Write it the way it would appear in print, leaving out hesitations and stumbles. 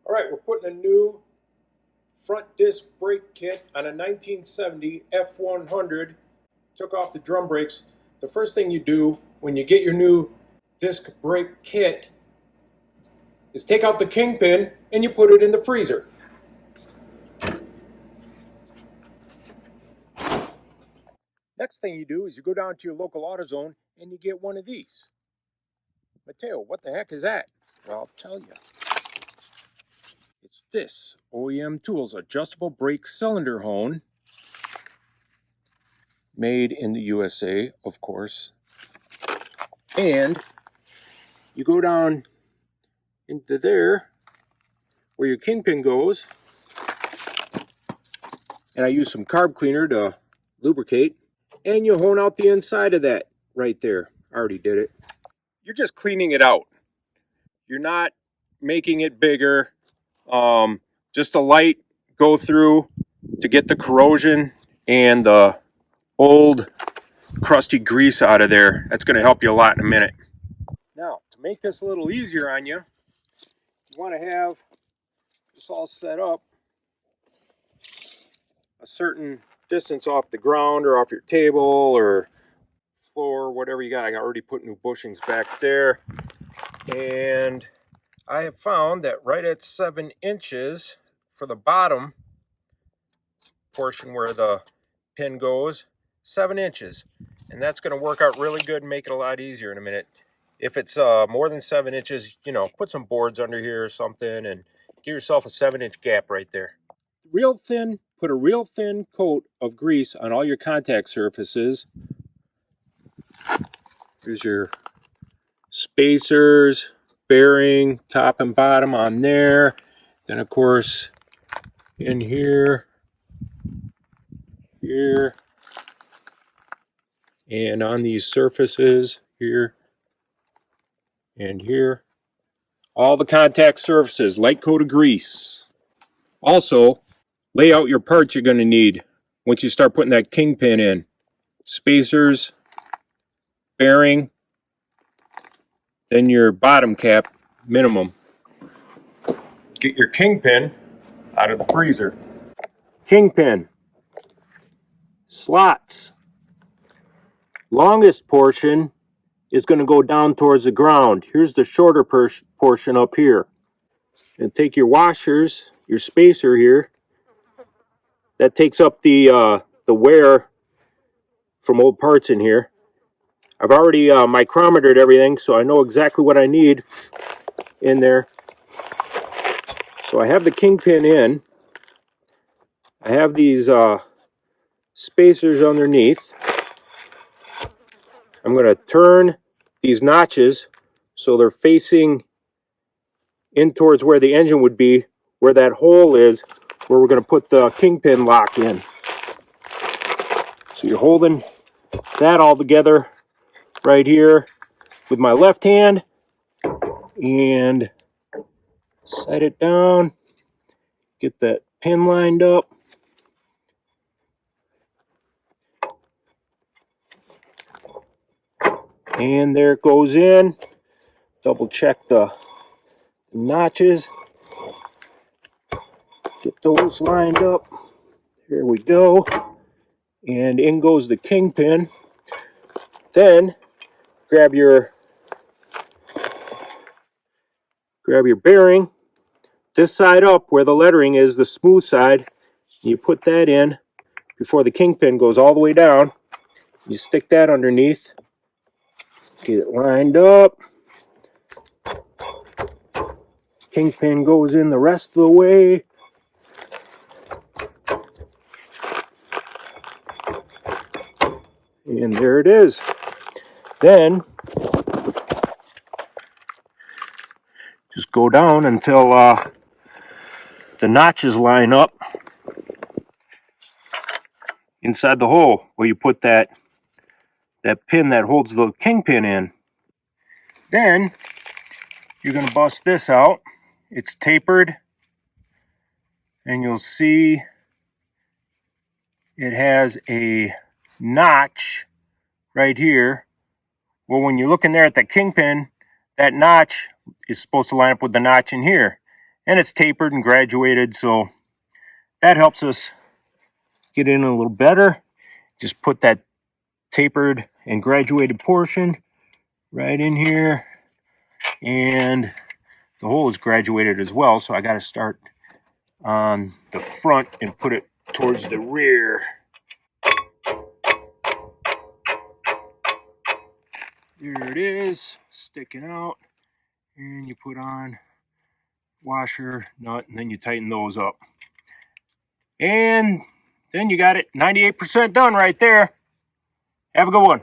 All right, we're putting a new front disc brake kit on a 1970 F100. Took off the drum brakes. The first thing you do when you get your new disc brake kit is take out the Kingpin and you put it in the freezer. Next thing you do is you go down to your local AutoZone and you get one of these. Mateo, what the heck is that? Well, I'll tell you. It's this OEM Tools adjustable brake cylinder hone, made in the USA, of course. And you go down into there where your Kingpin goes, and I use some carb cleaner to lubricate, and you hone out the inside of that right there. I already did it. You're just cleaning it out. You're not making it bigger. Just a light go through to get the corrosion and the old crusty grease out of there. That's going to help you a lot in a minute. Now, to make this a little easier on you, you want to have this all set up a certain distance off the ground or off your table or floor, whatever you got. I already put new bushings back there. And I have found that right at 7 inches for the bottom portion where the pin goes, 7 inches. And that's going to work out really good and make it a lot easier in a minute. If it's more than 7 inches, you know, put some boards under here or something and give yourself a 7-inch gap right there. Put a real thin coat of grease on all your contact surfaces. Here's your spacers, bearing, top and bottom on there. Then of course in here, here, and on these surfaces here and here. All the contact surfaces, light coat of grease. Also, lay out your parts you're going to need once you start putting that Kingpin in. Spacers, bearing, then your bottom cap, minimum. Get your Kingpin out of the freezer. Kingpin. Slots. Longest portion is going to go down towards the ground. Here's the shorter portion up here. And take your washers, your spacer here. That takes up the wear from old parts in here. I've already micrometered everything, so I know exactly what I need in there. So I have the Kingpin in. I have these spacers underneath. I'm going to turn these notches so they're facing in towards where the engine would be, where that hole is, where we're going to put the Kingpin lock in. So you're holding that all together right here with my left hand and set it down, get that pin lined up. And there it goes in. Double check the notches. Get those lined up. Here we go. And in goes the Kingpin. Then grab your bearing. This side up where the lettering is, the smooth side. You put that in before the Kingpin goes all the way down. You stick that underneath. Get it lined up. Kingpin goes in the rest of the way. And there it is. Then just go down until the notches line up inside the hole where you put that pin that holds the Kingpin in. Then you're going to bust this out. It's tapered, and you'll see it has a notch right here. Well, when you look in there at the Kingpin, that notch is supposed to line up with the notch in here. and it's tapered and graduated, so that helps us get in a little better. Just put that tapered and graduated portion right in here, and the hole is graduated as well, so I got to start on the front and put it towards the rear. There it is, sticking out, and you put on washer, nut, and then you tighten those up. And then you got it 98% done right there. Have a good one.